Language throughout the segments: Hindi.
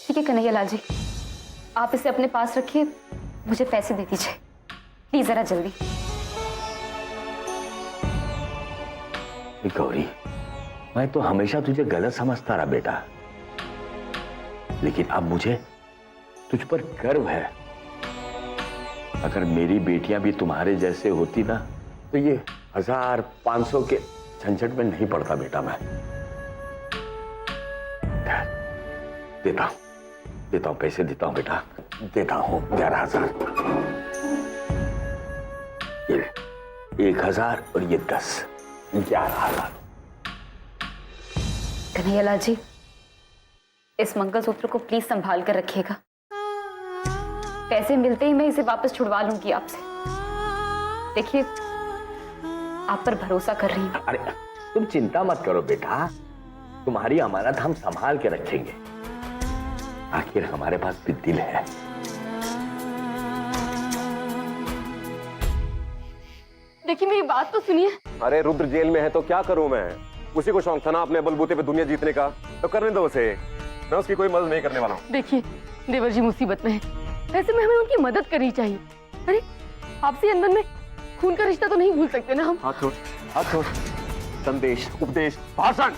ठीक है कन्हैयालाल जी, आप इसे अपने पास रखिए, मुझे पैसे दे दीजिए प्लीज, जरा जल्दी। गौरी, मैं तो हमेशा तुझे गलत समझता रहा बेटा, लेकिन अब मुझे तुझ पर गर्व है। अगर मेरी बेटियां भी तुम्हारे जैसे होती ना, तो ये 1000-500 के झंझट में नहीं पड़ता बेटा। मैं देता हूं पैसे देता हूं बेटा, देता हूं 11,000, ये 1,000 और ये 10, 11,000। कन्हैयालाल जी, इस मंगलसूत्र को प्लीज संभाल कर रखिएगा। पैसे मिलते ही मैं इसे वापस छुड़वा लूंगी आपसे। देखिए, आप पर भरोसा कर रही हूं। अरे तुम चिंता मत करो बेटा, तुम्हारी अमानत हम संभाल के रखेंगे। आखिर हमारे पास भी दिल है। देखिए मेरी बात तो सुनिए। अरे रुद्र जेल में है तो क्या करूं मैं? उसी को शौक था ना अपने बलबूते पे दुनिया जीतने का, तो करने दो उसे। मैं उसकी कोई मदद नहीं करने वाला हूँ। देखिए देवर जी मुसीबत में है, ऐसे में हमें उनकी मदद करनी चाहिए। अरे आपसी अंदर में खून का रिश्ता तो नहीं भूल सकते ना हम। हाथ छोड़, हाथ छोड़। संदेश, उपदेश, भाषण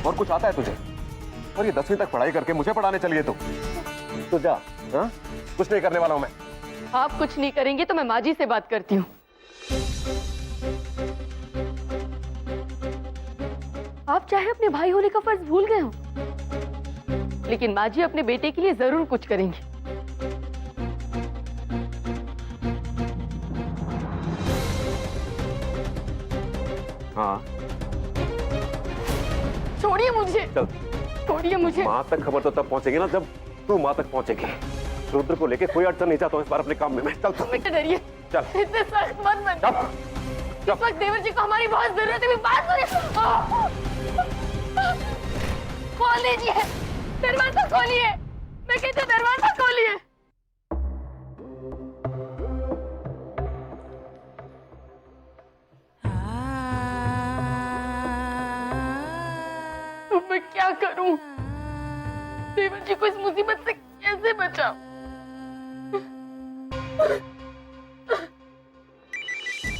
और कुछ आता है तुझे? और ये 10वीं तक पढ़ाई करके मुझे पढ़ाने चलिए तो जा। हाँ? कुछ नहीं करने वाला हूँ मैं। आप कुछ नहीं करेंगे तो मैं माँ जी से बात करती हूँ। आप चाहे अपने भाई होने का फर्ज भूल गए हो, लेकिन माँ जी अपने बेटे के लिए जरूर कुछ करेंगी। हाँ छोड़िए मुझे, चल। छोड़िए मुझे। माँ तक खबर तो तब पहुंचेगी ना जब तू माँ तक पहुंचेगी। रुद्र को लेके कोई अड़चन नहीं चाहता हूँ इस बार अपने काम में मैं। चल तू। बेटा डरिए, चल। इतने सख्त मत बन। इस वक्त देवर जी को हमारी बहुत जरूरत है। बात सुनिए। खोल दीजिए दरवाजा, खोलिए। मैं कहती हूँ दरवाजा खोलिए। तो मैं क्या करूं? देवर जी को इस मुसीबत से कैसे बचाऊं?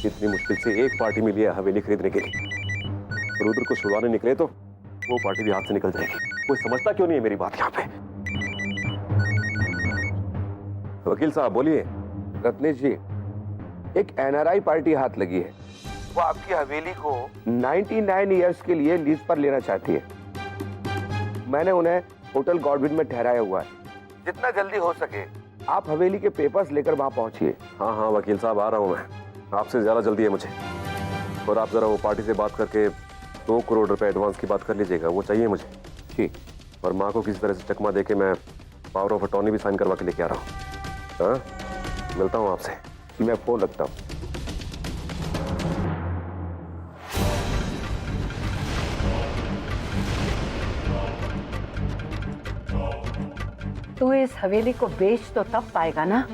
इतनी मुश्किल से एक पार्टी मिली है हवेली खरीदने के लिए। रुद्र को छुड़वाने निकले तो वो पार्टी भी हाथ से निकल जाएगी। कोई समझता क्यों नहीं है मेरी बात यहाँ पे? वकील साहब बोलिए। रत्नेश जी, एक एनआरआई पार्टी हाथ लगी है। वो आपकी हवेली को 99 इयर्स के लिए लीज पर लेना चाहती है। मैंने उन्हें होटल गॉडविन में ठहराया हुआ है। जितना जल्दी हो सके आप हवेली के पेपर्स लेकर वहां पहुंचिए। हाँ हाँ वकील साहब, आ रहा हूँ मैं। आपसे ज्यादा जल्दी है मुझे। और आप जरा वो पार्टी से बात करके 2 करोड़ रुपए एडवांस की बात कर लीजिएगा, वो चाहिए मुझे। ठीक। और माँ को किसी तरह से चकमा देके मैं पावर ऑफ अटॉर्नी भी साइन करवा के लेके आ रहा हूँ। हाँ, मिलता हूँ आपसे। मैं फोन रखता हूँ। तू इस हवेली को बेच तो तब पाएगा ना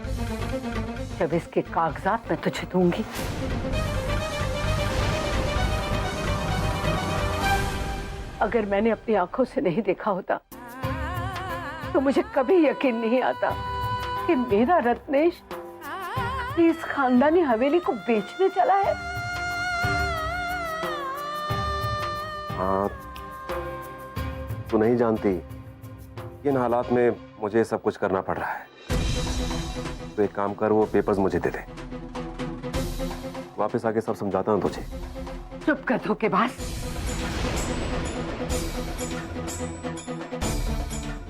जब इसके कागजात मैं तुझे दूंगी। अगर मैंने अपनी आंखों से नहीं देखा होता तो मुझे कभी यकीन नहीं आता कि मेरा रत्नेश इस खानदानी हवेली को बेचने चला है। हाँ, तू नहीं जानती इन हालात में मुझे सब कुछ करना पड़ रहा है। तो एक काम कर, वो पेपर्स मुझे दे दे। वापस आके सब समझाता हूँ तुझे। चुप कर धोखेबाज।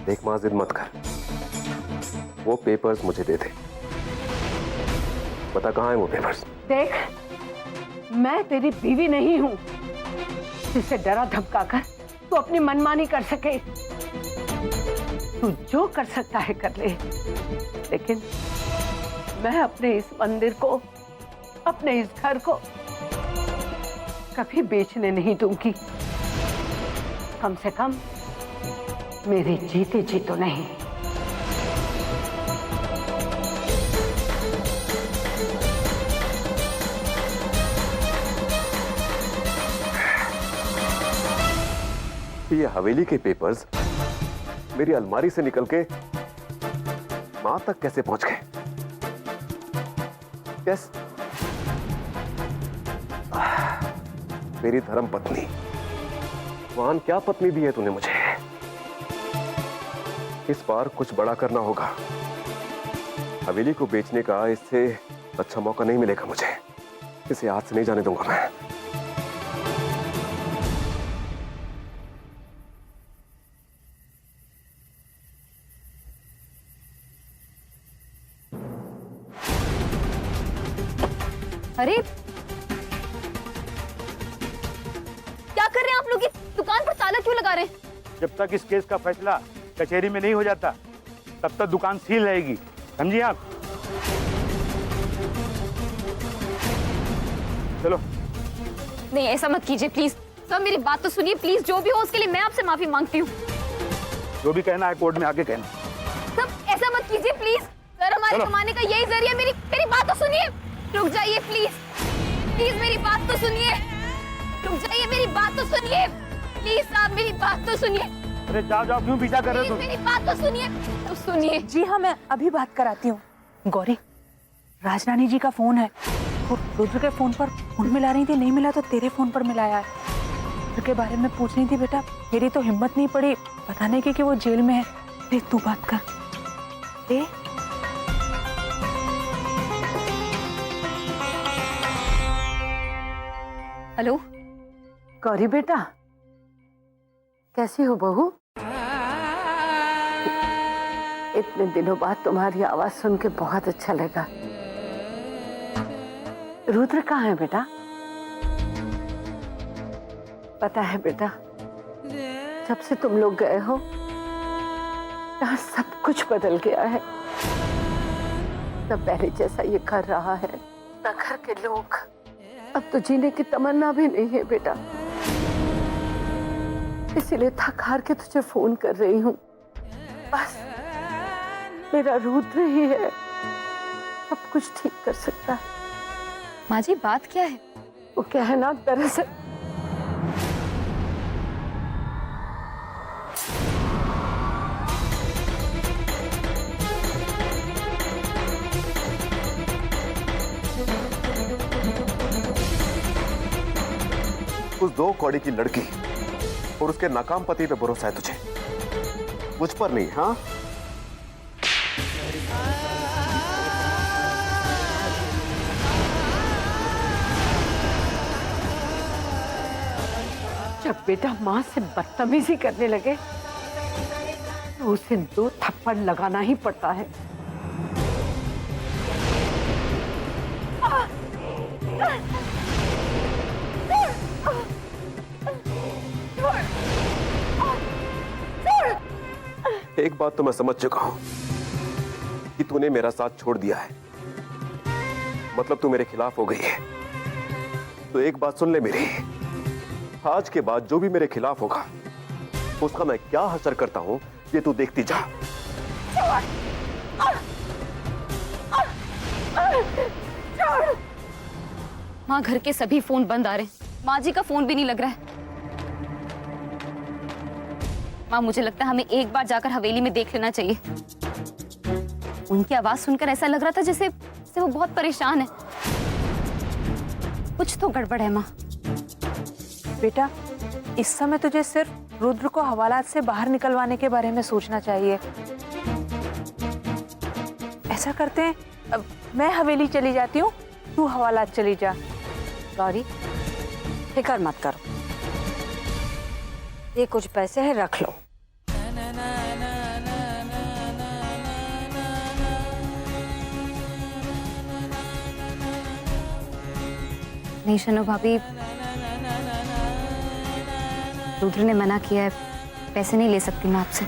देख माँ, जिद मत कर। वो पेपर्स मुझे दे दे। बता कहाँ है वो पेपर्स? देख, मैं तेरी बीवी नहीं हूं जिसे डरा धमका कर तू अपनी मनमानी कर सके। तू जो कर सकता है कर ले, लेकिन मैं अपने इस मंदिर को, अपने इस घर को कभी बेचने नहीं दूंगी। कम से कम मेरे जीते जी तो नहीं। ये हवेली के पेपर्स मेरी अलमारी से निकल के मां तक कैसे पहुंच गए? यस, मेरी धर्म पत्नी। भगवान, क्या पत्नी दी है तूने मुझे। इस बार कुछ बड़ा करना होगा। हवेली को बेचने का इससे अच्छा मौका नहीं मिलेगा मुझे। इसे हाथ से नहीं जाने दूंगा मैं। अरे क्या कर रहे हैं आप लोग? दुकान पर ताला क्यों लगा रहे हैं? जब तक इस केस का फैसला कचहरी में नहीं हो जाता तब तक दुकान सील रहेगी, समझिए आप। चलो। नहीं, ऐसा मत कीजिए प्लीज। सर मेरी बात तो सुनिए प्लीज। जो भी हो उसके लिए मैं आपसे माफी मांगती हूँ। जो भी कहना है कोर्ट में आके कहना। सर ऐसा मत कीजिए प्लीज। सर हमारे कमाने का यही जरिया। मेरी बात तो सुनिए। रुक जाइए प्लीज। प्लीज मेरी बात तो सुनिए। रुक जाइए, मेरी बात तो सुनिए प्लीज। साहब मेरी बात तो सुनिए। अरे जाओ जाओ, क्यों पीछा कर रहे हो? मेरी बात तो सुनिए। तो सुनिए। जी हाँ, मैं अभी बात कराती हूँ। गौरी, राजरानी जी का फोन है। वो रुद्र के फोन पर फोन मिला रही थी, नहीं मिला तो तेरे फोन पर मिलाया है। रुद्र के बारे में पूछ रही थी बेटा। मेरी तो हिम्मत नहीं पड़ी बताने की कि वो जेल में है। ले तू बात कर। ले। हेलो गौरी बेटा, कैसी हो बहू? इतने दिनों बाद तुम्हारी आवाज सुन के बहुत अच्छा लगा। रुद्र कहाँ है बेटा? पता है बेटा, जब से तुम लोग गए हो यहाँ सब कुछ बदल गया है। न पहले जैसा ये कर रहा है, न घर के लोग। अब तो जीने की तमन्ना भी नहीं है बेटा। इसीलिए थक हार के तुझे फोन कर रही हूँ। बस मेरा रुद्र ही है, सब कुछ ठीक कर सकता है। माँ जी बात क्या है? वो क्या है ना, दरअसल उस 2 कौड़ी की लड़की और उसके नाकाम पति पे भरोसा है तुझे, मुझ पर नहीं। हाँ, जब बेटा माँ से बदतमीजी करने लगे तो उसे 2 थप्पड़ लगाना ही पड़ता है। एक बात तो मैं समझ चुका हूं कि तूने मेरा साथ छोड़ दिया है, मतलब तू मेरे खिलाफ हो गई है। तो एक बात सुन ले मेरी, आज के बाद जो भी मेरे खिलाफ होगा उसका मैं क्या हशर करता हूं ये तू देखती जा। माँ घर के सभी फोन बंद आ रहे हैं। माँ जी का फोन भी नहीं लग रहा है। माँ मुझे लगता है हमें एक बार जाकर हवेली में देख लेना चाहिए। उनकी आवाज सुनकर ऐसा लग रहा था जैसे वो बहुत परेशान है। कुछ तो गड़बड़ है माँ। बेटा, इस समय तुझे सिर्फ रुद्र को हवालात से बाहर निकलवाने के बारे में सोचना चाहिए। ऐसा करते हैं, अब मैं हवेली चली जाती हूँ, तू हवालात चली जा। गौरी, फिक्र मत करो। ये कुछ पैसे हैं, रख लो। नहीं शनो भाभी, रुद्र ने मना किया है, पैसे नहीं ले सकती मैं आपसे।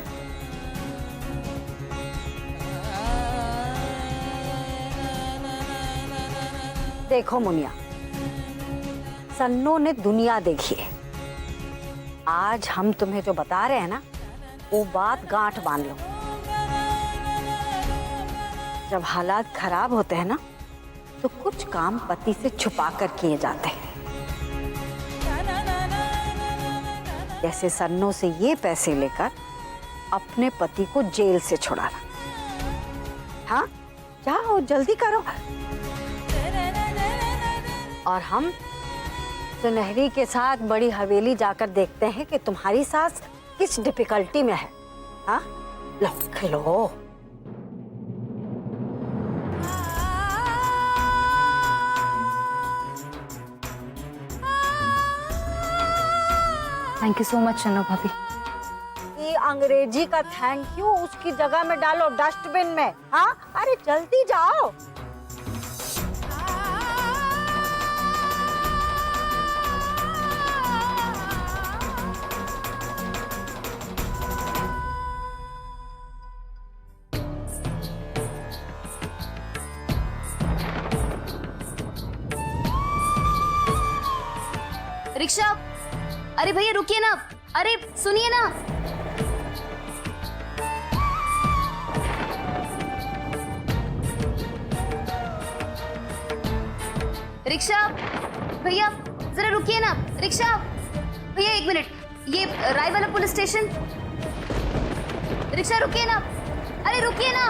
देखो मुनिया, सन्नो ने दुनिया देखी है। आज हम तुम्हें जो बता रहे हैं ना, वो बात गांठ बांध लो। जब हालात खराब होते हैं ना, तो कुछ काम पति से छुपा कर किए जाते हैं। जैसे सन्नो से ये पैसे लेकर अपने पति को जेल से छुड़ाना। हाँ, जाओ जल्दी करो। और हम सुनहरी के साथ बड़ी हवेली जाकर देखते हैं कि तुम्हारी सास किस डिफिकल्टी में है। हाँ, लो खिलो। Thank you so much Channo भाभी। ये अंग्रेजी का थैंक यू उसकी जगह में डालो डस्टबिन में। हाँ, अरे जल्दी जाओ। रिक्शा, अरे भैया रुकिए ना, अरे सुनिए ना। रिक्शा भैया जरा रुकिए ना। रिक्शा भैया 1 मिनट, ये रायवाला पुलिस स्टेशन। रिक्शा रुकिए ना, अरे रुकिए ना।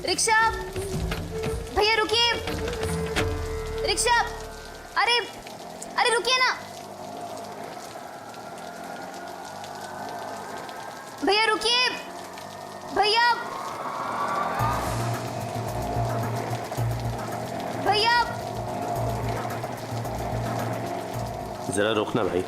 रिक्शा भैया रुकिए। रिक्शा, अरे अरे रुकिए ना भैया, रुकिए भैया। भैया जरा रुकना भाई।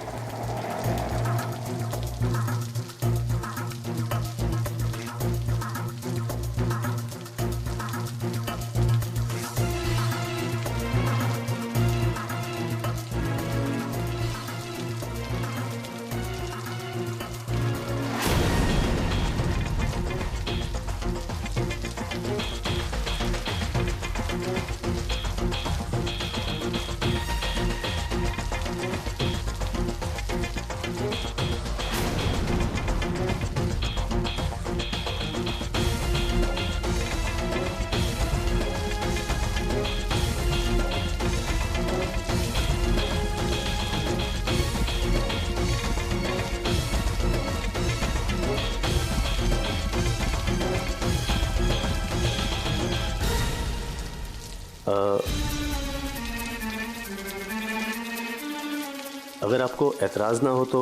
अगर आपको एतराज ना हो तो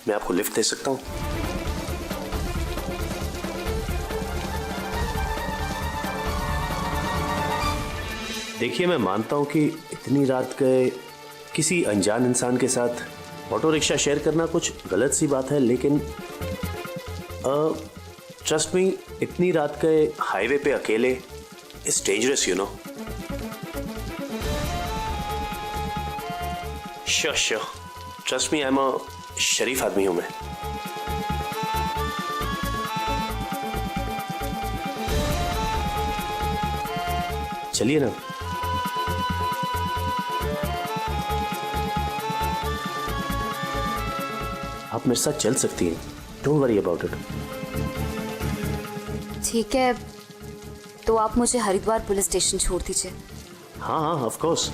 मैं आपको लिफ्ट दे सकता हूं। देखिए, मैं मानता हूं कि इतनी रात गए किसी अनजान इंसान के साथ ऑटो रिक्शा शेयर करना कुछ गलत सी बात है, लेकिन ट्रस्ट मी, इतनी रात गए हाईवे पे अकेले it's dangerous, you know. Sure, trust me, I am a शरीफ आदमी हूं मैं। चलिए ना। आप मेरे साथ चल सकती हैं, डोंट वरी अबाउट इट। ठीक है, तो आप मुझे हरिद्वार पुलिस स्टेशन छोड़ दीजिए। हाँ हाँ, ऑफ कोर्स।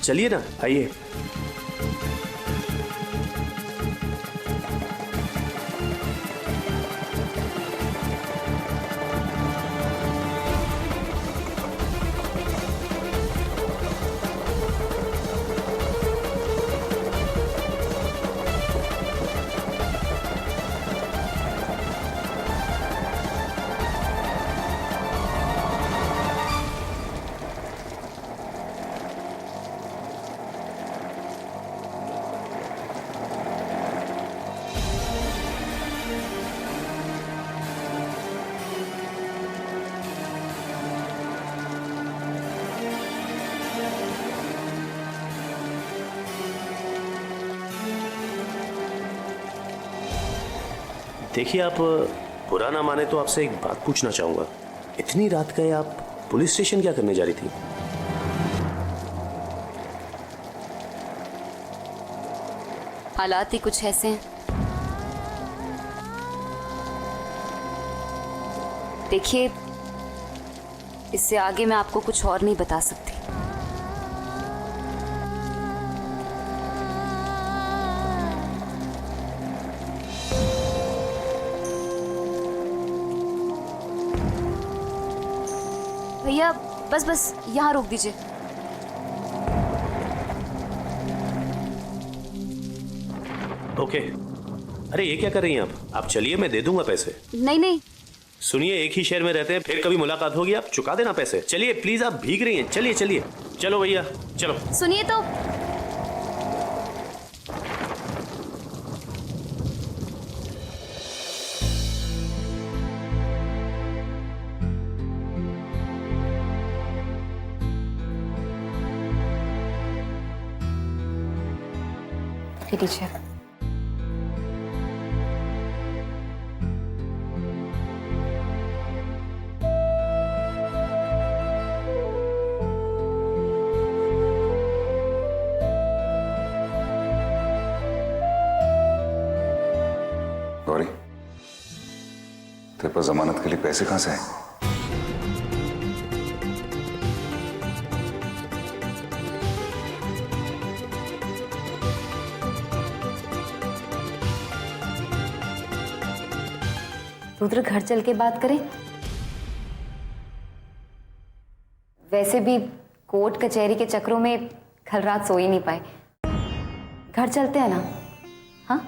चलिए ना, आइए। देखिए, आप बुरा ना माने तो आपसे एक बात पूछना चाहूंगा। इतनी रात गए आप पुलिस स्टेशन क्या करने जा रही थी? हालात ही कुछ ऐसे हैं। देखिए, इससे आगे मैं आपको कुछ और नहीं बता सकती। भैया बस यहाँ रोक दीजिए। ओके। अरे ये क्या कर रही हैं आप चलिए, मैं दे दूंगा पैसे। नहीं। सुनिए, एक ही शहर में रहते हैं, फिर कभी मुलाकात होगी, आप चुका देना पैसे। चलिए प्लीज, आप भीग रही हैं, चलिए। चलो भैया चलो। सुनिए तो। टीचर, गौरी, तेरे पास जमानत के लिए पैसे कहां से आए? रुद्र, घर चल के बात करें? वैसे भी कोर्ट कचहरी के चक्रों में कल रात सो ही नहीं पाए। घर चलते हैं ना? हाँ।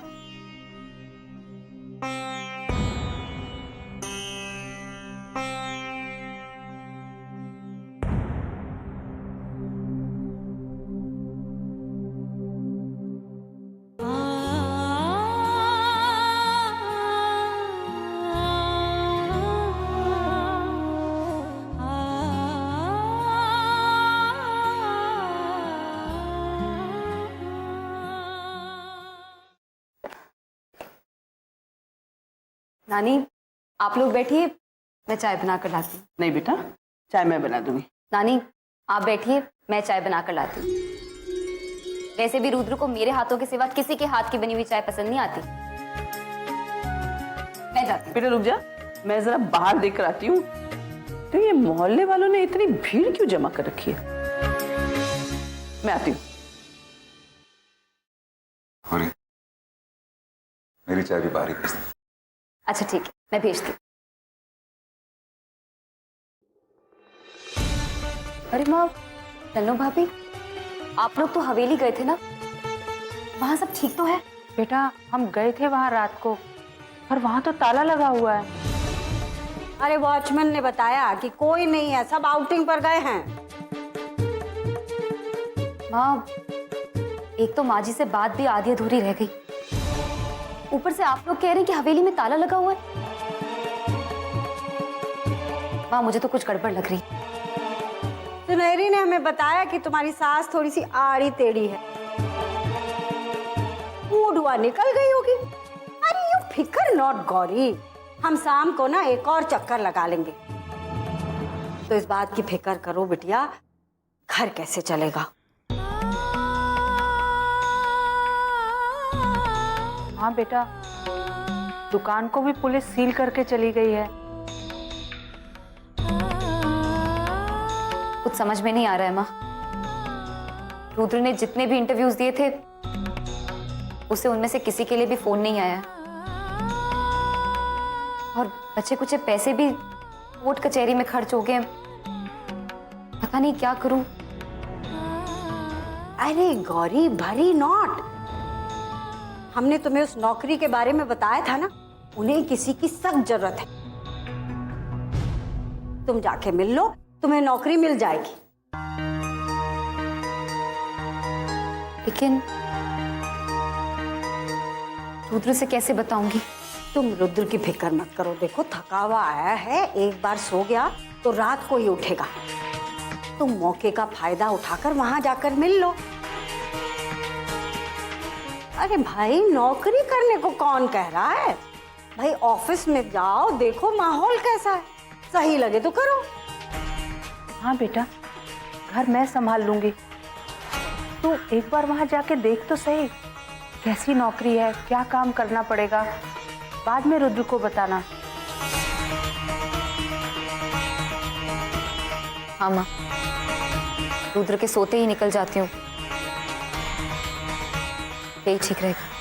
नानी, आप लोग बैठिए, मैं चाय बना कर लाती हूँ। नहीं बेटा, चाय मैं बना दूंगी। नानी, आप बैठिए, मैं चाय बना कर लाती हूँ। वैसे भी रुद्र को मेरे हाथों के सिवा किसी के हाथ की बनी हुई चाय पसंद नहीं आती। मैं जाती हूँ। बेटा रुक जा, मैं जरा बाहर देख कर आती हूँ। तो ये मोहल्ले वालों ने इतनी भीड़ क्यों जमा कर रखी है? मैं आती हूँ। गौरी, मेरी चाय भी बाहर ही भेज दे। अच्छा ठीक है, मैं भेजती हूँ। अरे माँ, तन्नू भाभी, आप लोग तो हवेली गए थे ना? वहां सब ठीक तो है? बेटा हम गए थे वहां रात को, पर वहां तो ताला लगा हुआ है। अरे वॉचमैन ने बताया कि कोई नहीं है, सब आउटिंग पर गए हैं। माँ, एक तो माँ जी से बात भी आधी अधूरी रह गई, ऊपर से आप लोग कह रहे हैं कि हवेली में ताला लगा हुआ है। माँ, मुझे तो कुछ गड़बड़ लग रही। सुनहरी ने हमें बताया कि तुम्हारी सास थोड़ी सी आड़ी टेढ़ी है, मूड हुआ निकल गई होगी। अरे यू फिकर नॉट गौरी, हम शाम को ना एक और चक्कर लगा लेंगे। तो इस बात की फिक्र करो बिटिया, घर कैसे चलेगा? हाँ बेटा, दुकान को भी पुलिस सील करके चली गई है। कुछ समझ में नहीं आ रहा है माँ। रुद्र ने जितने भी इंटरव्यूज दिए थे, उसे उनमें से किसी के लिए भी फोन नहीं आया, और बचे कुछ पैसे भी कोर्ट कचहरी में खर्च हो गए। पता नहीं क्या करूं। अरे गौरी, भरी नॉट, हमने तुम्हें उस नौकरी के बारे में बताया था ना, उन्हें किसी की सख्त जरूरत है। तुम जाके मिल लो, तुम्हें नौकरी मिल जाएगी। लेकिन रुद्र से कैसे बताऊंगी? तुम रुद्र की फिक्र मत करो। देखो थका हुआ आया है, एक बार सो गया तो रात को ही उठेगा। तुम मौके का फायदा उठाकर वहां जाकर मिल लो। अरे भाई, नौकरी करने को कौन कह रहा है? भाई ऑफिस में जाओ, देखो माहौल कैसा है, सही लगे तो करो। हाँ बेटा, घर मैं संभाल लूंगी। तू एक बार वहां जाके देख तो सही, कैसी नौकरी है, क्या काम करना पड़ेगा, बाद में रुद्र को बताना। हाँ माँ, रुद्र के सोते ही निकल जाती हूँ, यही ठीक रहेगा।